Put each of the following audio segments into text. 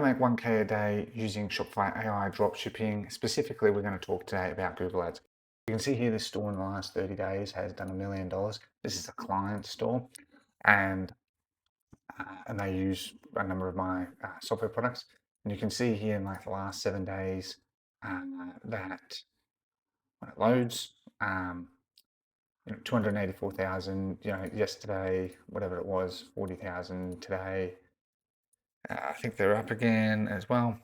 Make 1K a day using Shopify AI dropshipping. Specifically, we're going to talk today about Google Ads. You can see here this store in the last 30 days has done $1 million. This is a client store, and they use a number of my software products. And you can see here in like the last 7 days that when it loads, 284,000. Yesterday, whatever it was, 40,000 today. I think they're up again as well,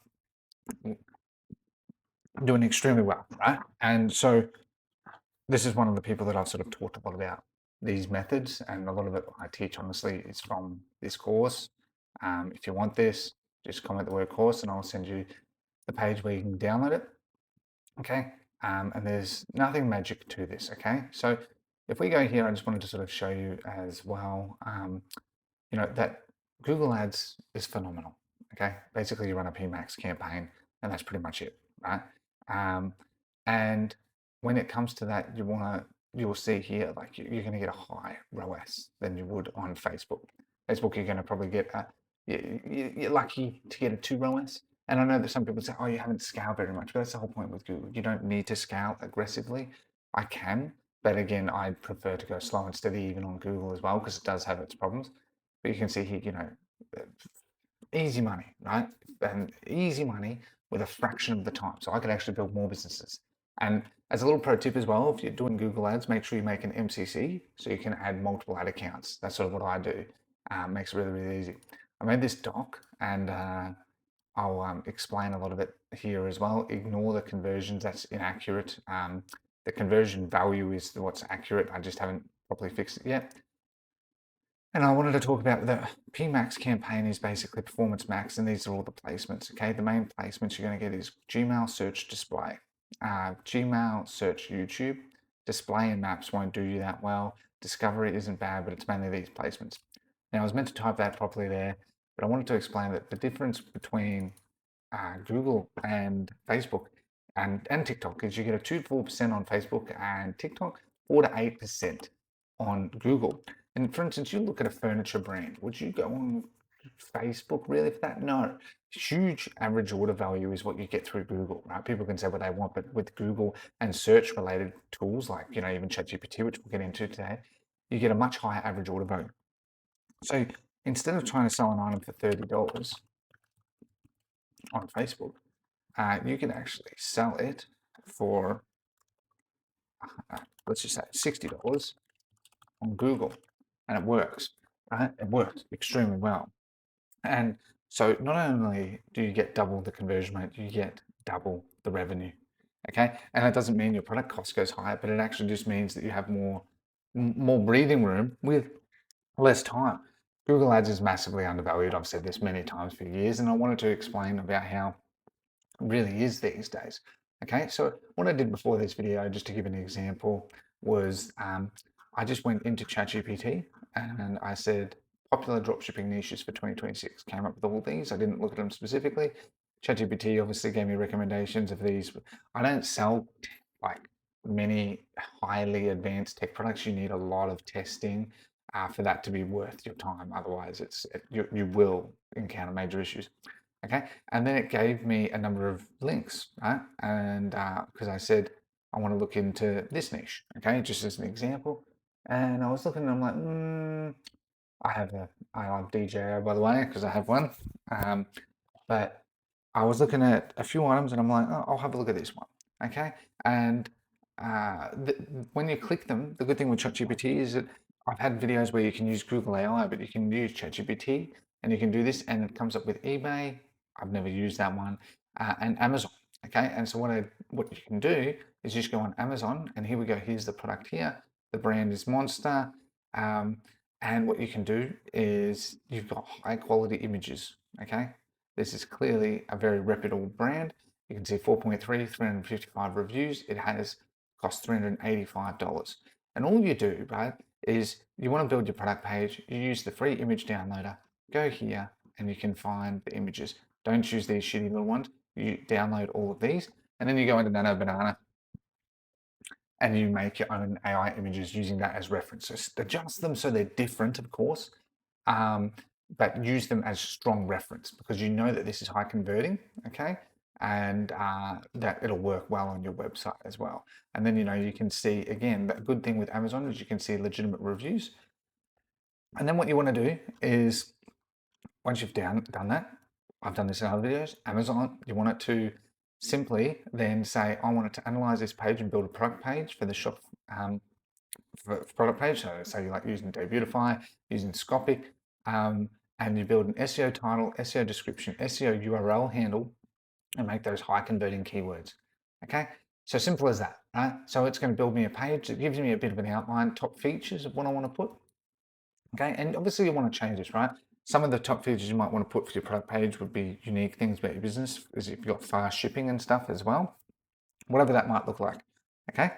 doing extremely well, right? And so this is one of the people that I've sort of talked a lot about these methods, and a lot of it I teach, honestly, is from this course. If you want this, just comment the word course and I'll send you the page where you can download it. Okay. And there's nothing magic to this. Okay. So if we go here, I just wanted to sort of show you as well, that Google Ads is phenomenal. Okay. Basically, you run a PMax campaign and that's pretty much it. Right. And when it comes to that, you'll see here, like you're going to get a high ROAS than you would on Facebook. Facebook, you're going to probably get you're lucky to get a 2 ROAS. And I know that some people say, oh, you haven't scaled very much, but that's the whole point with Google. You don't need to scale aggressively. I can, but again, I prefer to go slow and steady even on Google as well, because it does have its problems. But you can see here, easy money, right? And easy money with a fraction of the time. So I could actually build more businesses. And as a little pro tip as well, if you're doing Google Ads, make sure you make an MCC so you can add multiple ad accounts. That's sort of what I do. Makes it really, really easy. I made this doc, and I'll explain a lot of it here as well. Ignore the conversions, that's inaccurate. The conversion value is what's accurate. I just haven't properly fixed it yet. And I wanted to talk about the PMax campaign is basically Performance Max, and these are all the placements. Okay, the main placements you're going to get is Gmail search display, Gmail search YouTube, display and maps won't do you that well. Discovery isn't bad, but it's mainly these placements. Now I was meant to type that properly there, but I wanted to explain that the difference between Google and Facebook and TikTok is you get a 2 to 4% on Facebook and TikTok, 4 to 8% on Google. And for instance, you look at a furniture brand, would you go on Facebook really for that? No. Huge average order value is what you get through Google, right? People can say what they want, but with Google and search related tools like, even ChatGPT, which we'll get into today, you get a much higher average order value. So instead of trying to sell an item for $30 on Facebook, you can actually sell it for, let's just say $60 on Google, and it works, right? It works extremely well. And so not only do you get double the conversion rate, you get double the revenue. Okay. And that doesn't mean your product cost goes higher, but it actually just means that you have more breathing room with less time. Google Ads is massively undervalued. I've said this many times for years, and I wanted to explain about how it really is these days. Okay, so what I did before this video, just to give an example, was I just went into ChatGPT and I said popular dropshipping niches for 2026. Came up with all these. I didn't look at them specifically. ChatGPT obviously gave me recommendations of these. I don't sell like many highly advanced tech products. You need a lot of testing for that to be worth your time. Otherwise, you will encounter major issues. Okay, and then it gave me a number of links, right? And because I said I want to look into this niche, okay, just as an example. And I was looking, and I'm like, I love DJI, by the way, because I have one. But I was looking at a few items, and I'm like, oh, I'll have a look at this one, okay. And when you click them, the good thing with ChatGPT is that I've had videos where you can use Google AI, but you can use ChatGPT, and you can do this, and it comes up with eBay. I've never used that one, and Amazon. Okay, and so what you can do is just go on Amazon, and here we go. Here's the product here. The brand is Monster, and what you can do is you've got high quality images. Okay, this is clearly a very reputable brand. You can see 4.3, 355 reviews. It has cost $385. And all you do, right, is you want to build your product page. You use the free image downloader. Go here, and you can find the images. Don't choose these shitty little ones. You download all of these, and then you go into Nano Banana and you make your own AI images using that as reference. So adjust them so they're different, of course. but use them as strong reference because you know that this is high converting, okay? And that it'll work well on your website as well. And then, you can see, again, the good thing with Amazon is you can see legitimate reviews. And then what you want to do is, once you've done that, I've done this in other videos, Amazon, you want it to simply then say, I want it to analyze this page and build a product page for the shop, for product page. So say you like using Debutify, using Scopic, and you build an SEO title, SEO description, SEO URL handle, and make those high converting keywords. Okay, so simple as that, right? So it's going to build me a page that gives me a bit of an outline, top features of what I want to put. Okay, and obviously you want to change this, right? Some of the top features you might want to put for your product page would be unique things about your business, is if you've got fast shipping and stuff as well, whatever that might look like. Okay,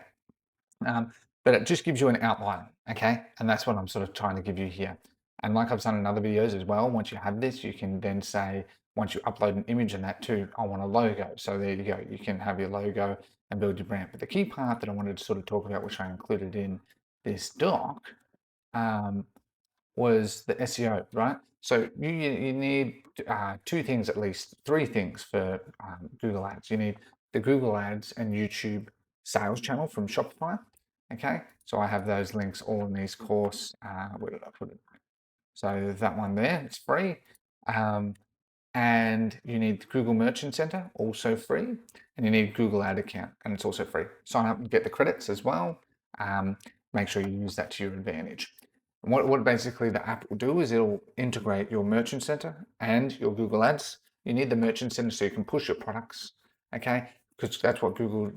but it just gives you an outline, okay? And that's what I'm sort of trying to give you here. And like I've done in other videos as well, once you have this, you can then say, once you upload an image in that too, I want a logo. So there you go. You can have your logo and build your brand. But the key part that I wanted to sort of talk about, which I included in this doc, was the SEO, right? So you need two things, at least three things for Google Ads. You need the Google Ads and YouTube sales channel from Shopify. Okay, so I have those links all in this course. Where did I put it? So that one there, it's free. And you need the Google Merchant Center, also free. And you need Google Ad account, and it's also free. Sign up and get the credits as well. Make sure you use that to your advantage. And what basically the app will do is it'll integrate your Merchant Center and your Google Ads. You need the Merchant Center so you can push your products, okay? Because that's what Google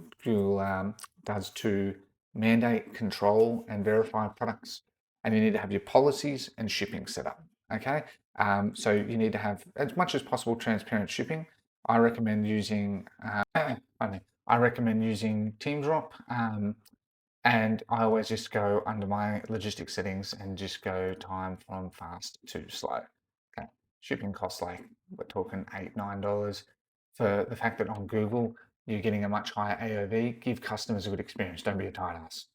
does to mandate, control, and verify products. And you need to have your policies and shipping set up, okay? So you need to have, as much as possible, transparent shipping. I recommend using TeamDrop, and I always just go under my logistics settings and just go time from fast to slow. Okay, shipping costs, like we're talking $8-9 for the fact that on Google you're getting a much higher AOV. Give customers a good experience. Don't be a tight ass.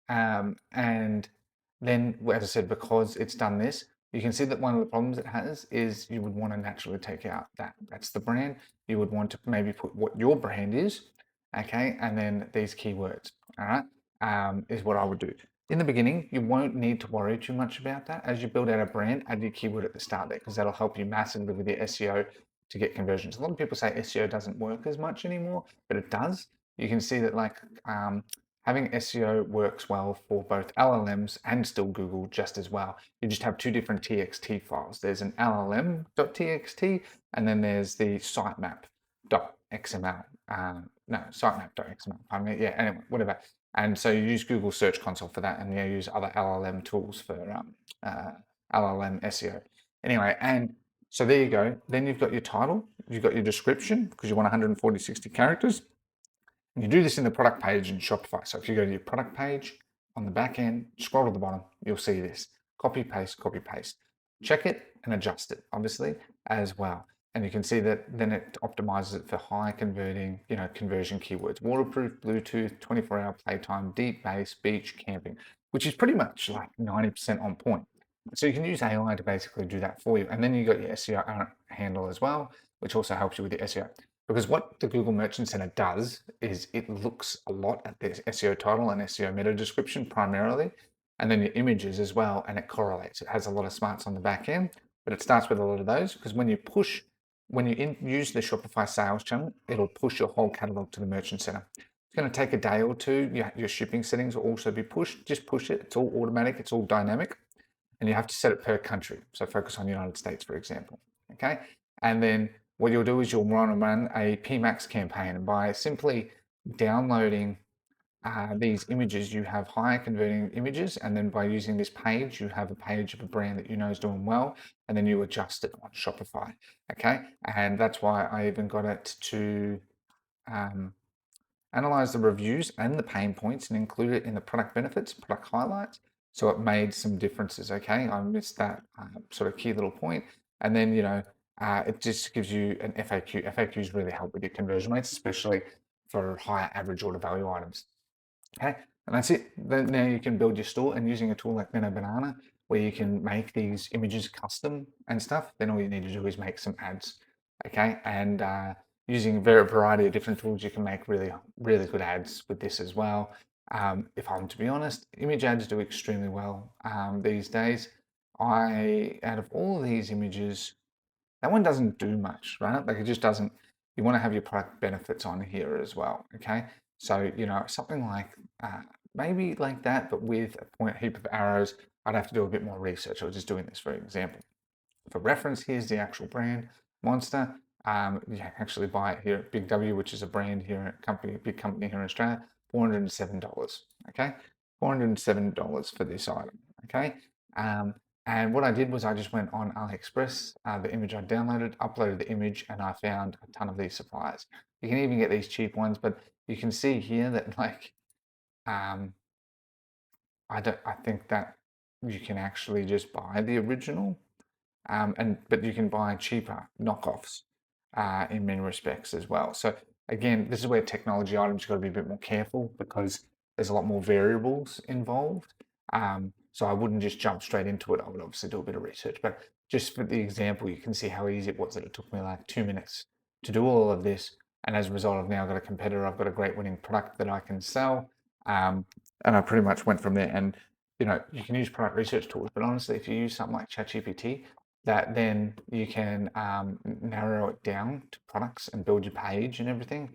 And then, as I said, because it's done this, you can see that one of the problems it has is you would want to naturally take out that's the brand. You would want to maybe put what your brand is, okay, and then these keywords, all right, is what I would do. In the beginning, you won't need to worry too much about that. As you build out a brand, add your keyword at the start there because that'll help you massively with your SEO to get conversions. A lot of people say SEO doesn't work as much anymore, but it does. You can see that, like, having SEO works well for both LLMs and still Google just as well. You just have two different TXT files. There's an LLM.txt and then there's the sitemap.xml. No, sitemap.xml, pardon me. Yeah, anyway, whatever. And so you use Google Search Console for that, and you use other LLM tools for LLM SEO. Anyway, and so there you go. Then you've got your title, you've got your description, because you want 140, 60 characters. And you do this in the product page in Shopify. So if you go to your product page on the back end, scroll to the bottom, you'll see this. Copy, paste, copy, paste. Check it and adjust it, obviously, as well. And you can see that then it optimizes it for high converting, conversion keywords. Waterproof, Bluetooth, 24-hour playtime, deep bass, beach, camping, which is pretty much like 90% on point. So you can use AI to basically do that for you. And then you got your SEO handle as well, which also helps you with your SEO. Because what the Google Merchant Center does is it looks a lot at the SEO title and SEO meta description primarily, and then your images as well, and it correlates. It has a lot of smarts on the back end, but it starts with a lot of those because when you use the Shopify sales channel, it'll push your whole catalog to the Merchant Center. It's going to take a day or two. Your shipping settings will also be pushed. Just push it. It's all automatic. It's all dynamic. And you have to set it per country. So focus on the United States, for example. Okay. And then what you'll do is you'll run a PMAX campaign. And by simply downloading these images, you have higher converting images. And then by using this page, you have a page of a brand that you know is doing well. And then you adjust it on Shopify. Okay. And that's why I even got it to analyze the reviews and the pain points and include it in the product benefits, product highlights. So it made some differences. Okay, I missed that sort of key little point. And then, it just gives you an FAQ. FAQs really help with your conversion rates, especially for higher average order value items. Okay, and that's it. Then now you can build your store, and using a tool like Banana, where you can make these images custom and stuff. Then all you need to do is make some ads, okay? And using a variety of different tools, you can make really, really good ads with this as well. If I'm to be honest, image ads do extremely well these days. Out of all of these images, that one doesn't do much, right? Like it just doesn't, you want to have your product benefits on here as well, okay? So, something like maybe like that, but with a heap of arrows, I'd have to do a bit more research. I was just doing this for example. For reference, here's the actual brand, Monster. You can actually buy it here at Big W, which is a brand here, big company here in Australia, $407, okay? $407 for this item, okay? And what I did was I just went on AliExpress, the image I downloaded, uploaded the image, and I found a ton of these suppliers. You can even get these cheap ones, but you can see here that like, I think that you can actually just buy the original, but you can buy cheaper knockoffs in many respects as well. So again, this is where technology items got to be a bit more careful because there's a lot more variables involved. So I wouldn't just jump straight into it. I would obviously do a bit of research, but just for the example, you can see how easy it was that it took me like 2 minutes to do all of this. And as a result, I've now got a competitor. I've got a great winning product that I can sell. And I pretty much went from there. And you can use product research tools, but honestly, if you use something like ChatGPT, that then you can narrow it down to products and build your page and everything.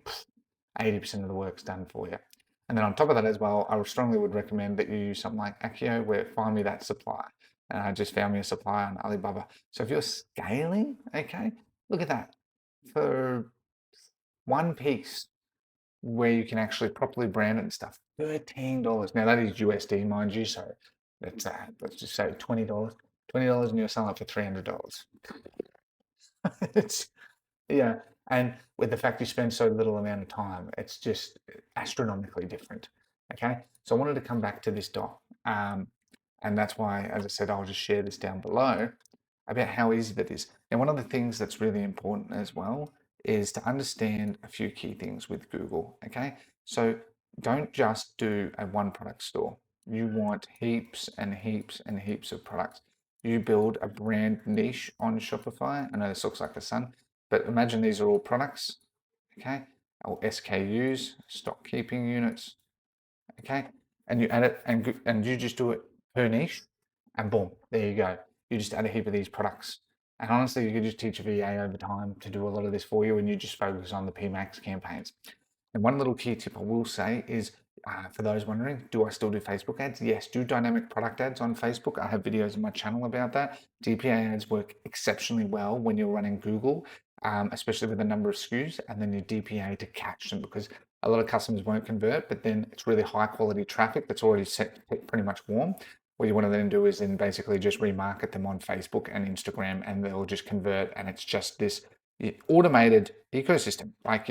80% of the work's done for you. And then on top of that as well, I strongly would recommend that you use something like Accio, where find me that supplier. And I just found me a supplier on Alibaba. So if you're scaling, okay, look at that. For one piece where you can actually properly brand it and stuff, $13. Now that is USD, mind you, so let's just say $20. $20 and you're selling it for $300. It's yeah, and with the fact you spend so little amount of time, it's just astronomically different. Okay, so I wanted to come back to this dot, and that's why, as I said, I'll just share this down below about how easy that is. And one of the things that's really important as well is to understand a few key things with Google. Okay, so don't just do a one product store. You want heaps and heaps and heaps of products. You build a brand niche on Shopify. I know this looks like the sun, but imagine these are all products, okay, or SKUs, stock keeping units, okay, and you add it and you just do it per niche, and boom, there you go. You just add a heap of these products. And honestly, you could just teach a VA over time to do a lot of this for you, and you just focus on the PMAX campaigns. And one little key tip I will say is, for those wondering, do I still do Facebook ads? Yes, do dynamic product ads on Facebook. I have videos on my channel about that. DPA ads work exceptionally well when you're running Google, especially with the number of SKUs, and then your DPA to catch them, because a lot of customers won't convert, but then it's really high quality traffic that's already set pretty much warm. What you want to then do is then basically just remarket them on Facebook and Instagram, and they'll just convert, and it's just this automated ecosystem. Like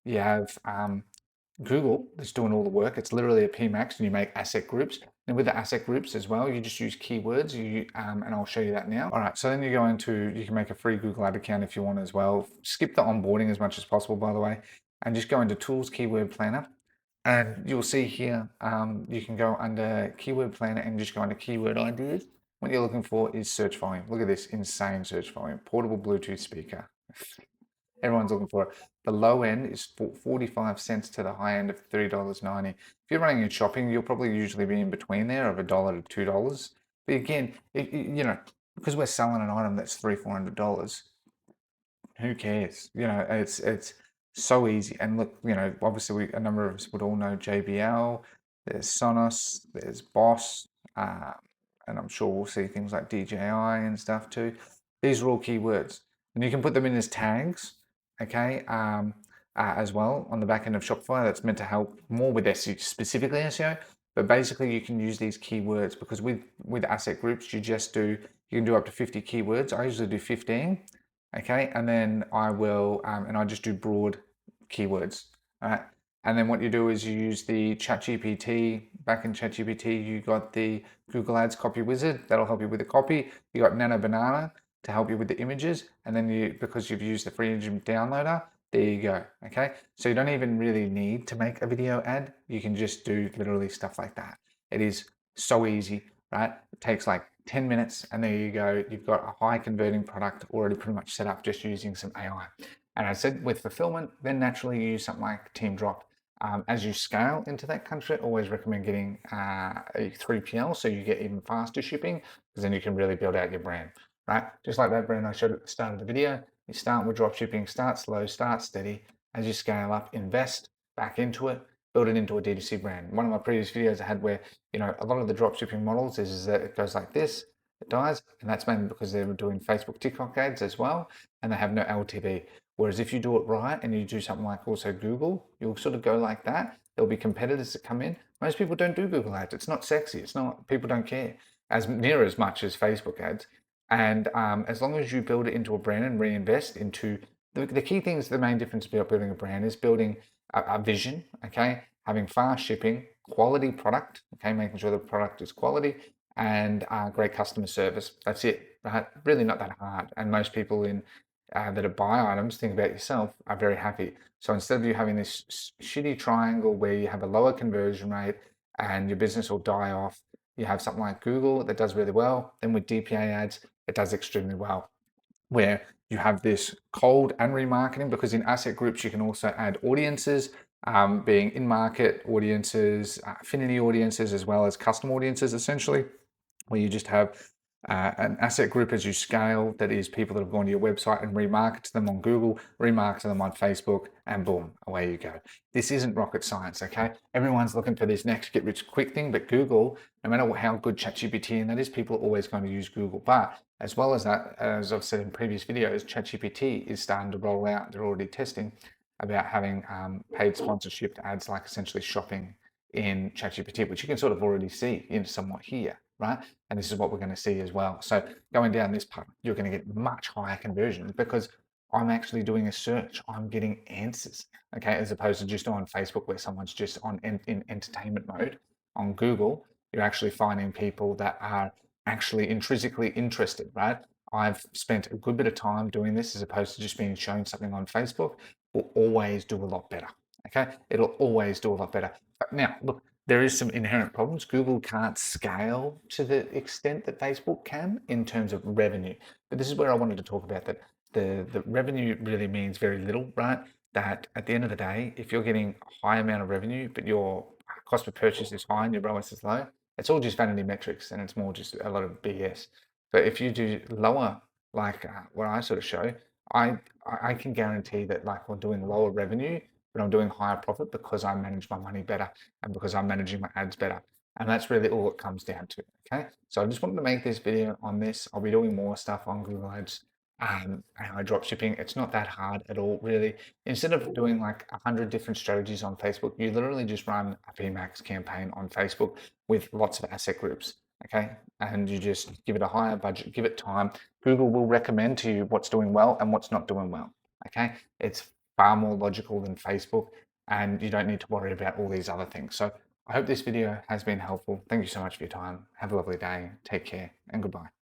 you have Google that's doing all the work. It's literally a PMAX, and you make asset groups. And with the asset groups as well, you just use keywords. And I'll show you that now. All right, so then you can make a free Google ad account if you want as well. Skip the onboarding as much as possible, by the way, and just go into Tools Keyword Planner. And you'll see here, you can go under Keyword Planner and just go under Keyword Ideas. What you're looking for is search volume. Look at this insane search volume. Portable Bluetooth speaker. Everyone's looking for it. The low end is 45 cents to the high end of $3.90. If you're running in shopping, you'll probably usually be in between there of $1 to $2. But again, because we're selling an item that's $300-400, who cares? It's so easy. And look, obviously a number of us would all know JBL. There's Sonos. There's Boss. And I'm sure we'll see things like DJI and stuff too. These are all keywords, and you can put them in as tags, okay, as well on the back end of Shopify. That's meant to help more with SEO, specifically SEO. But basically, you can use these keywords because with asset groups, you can do up to 50 keywords. I usually do 15, okay, and then I will and I just do broad keywords, all right. And then what you do is you use the ChatGPT. Back in ChatGPT, you got the Google Ads Copy Wizard. That'll help you with the copy. You got Nano Banana to help you with the images. And then because you've used the free image downloader, there you go. Okay. So you don't even really need to make a video ad. You can just do literally stuff like that. It is so easy. right? It takes like 10 minutes and there you go. You've got a high converting product already pretty much set up just using some AI. And I said with fulfillment, then naturally you use something like Team Drop. As you scale into that country, I always recommend getting a 3PL so you get even faster shipping because then you can really build out your brand, right? Just like that brand I showed at the start of the video, you start with drop shipping, start slow, start steady. As you scale up, invest back into it, build it into a D2C brand. One of my previous videos I had where, a lot of the drop shipping models is that it goes like this, it dies, and that's mainly because they're doing Facebook, TikTok ads as well, and they have no LTV. Whereas if you do it right and you do something like also Google, you'll sort of go like that. There'll be competitors that come in. Most people don't do Google ads. It's not sexy. It's not, people don't care as near as much as Facebook ads. And as long as you build it into a brand and reinvest into the key things, the main difference about building a brand is building a vision, okay? Having fast shipping, quality product, okay? Making sure the product is quality and great customer service. That's it, right? Really not that hard. And most people that buy items, think about yourself, are very happy. So instead of you having this shitty triangle where you have a lower conversion rate and your business will die off, you have something like Google that does really well. Then with DPA ads, it does extremely well, where you have this cold and remarketing, because in asset groups, you can also add audiences, being in-market audiences, affinity audiences, as well as custom audiences, essentially, where you just have an asset group as you scale, that is people that have gone to your website and remarket to them on Google, remarket to them on Facebook, and boom, away you go. This isn't rocket science, okay? Everyone's looking for this next get rich quick thing, but Google, no matter how good ChatGPT and that is, people are always going to use Google. But as well as that, as I've said in previous videos, ChatGPT is starting to roll out, they're already testing about having paid sponsorship ads, like essentially shopping in ChatGPT, which you can sort of already see in somewhat here, right? And this is what we're going to see as well. So going down this path, you're going to get much higher conversions because I'm actually doing a search. I'm getting answers, okay, as opposed to just on Facebook where someone's just in entertainment mode. On Google, you're actually finding people that are actually intrinsically interested, right? I've spent a good bit of time doing this as opposed to just being shown something on Facebook. Will always do a lot better. Okay, it'll always do a lot better. Now, look, there is some inherent problems. Google can't scale to the extent that Facebook can in terms of revenue. But this is where I wanted to talk about that the revenue really means very little, right? That at the end of the day, if you're getting a high amount of revenue, but your cost per purchase is high and your ROAS is low, it's all just vanity metrics and it's more just a lot of BS. But if you do lower, like what I sort of show, I I can guarantee that like we're doing lower revenue, but I'm doing higher profit because I manage my money better and because I'm managing my ads better. And that's really all it comes down to. Okay. So I just wanted to make this video on this. I'll be doing more stuff on Google Ads and drop shipping. It's not that hard at all, really. Instead of doing like 100 different strategies on Facebook, you literally just run a PMAX campaign on Facebook with lots of asset groups. Okay. And you just give it a higher budget, give it time. Google will recommend to you what's doing well and what's not doing well. Okay. It's far more logical than Facebook, and you don't need to worry about all these other things. So I hope this video has been helpful. Thank you so much for your time. Have a lovely day. Take care and goodbye.